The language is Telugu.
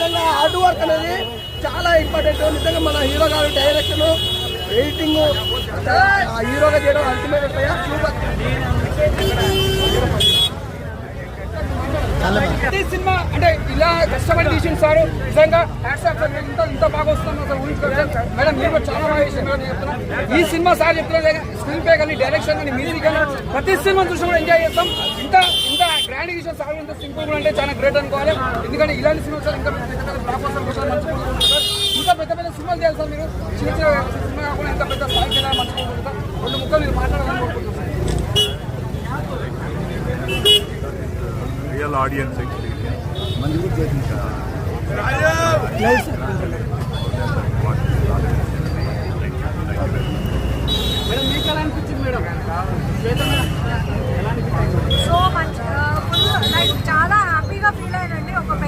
నిజంగా హార్డ్ వర్క్ అనేది చాలా ఇంపార్టెంట్. నిజంగా మన హీరో గారు డైరెక్షన్, ఎడిటింగ్, హీరోగా చేయడం అల్టిమేట్ సూపర్. ప్రతి సినిమా అంటే ఇలా కష్టపడి తీసిన సార్ నిజంగా ఇంత బాగా వస్తుంది అసలు ఊహించుకోవచ్చు. మేడం మీరు కూడా చాలా బాగా చేసిన ఈ సినిమా సార్ చెప్తున్నా స్క్రీన్ ప్లే కానీ డైరెక్షన్ కానీ మ్యూజిక్ కానీ ప్రతి సినిమా చూసి కూడా ఎంజాయ్ చేస్తాం. ఇంత గ్రాండ్ విషయం సార్ ఇంత సింపుల్ కూడా అంటే చాలా గ్రేట్ అనుకోవాలి. ఎందుకంటే ఇలాంటి సినిమా సార్ ఇంకా ఇంకా పెద్ద పెద్ద సినిమాలు చేయాలి సార్. మీరు చిన్న చిన్న సినిమా కాకుండా ఇంకా పెద్ద స్థాయికి వెళ్ళాలి మంచిగా. రెండు ముక్కలు మీరు మాట్లాడాలని కోరుకుంటున్నాను. రియల్ ఆడియన్స్ ఎక్స్పీరియన్స్ మేడం మీకు ఎలా అనిపించింది మేడం? సో మంచి చాలా హ్యాపీగా ఫీల్ అయ్యానండి. ఒక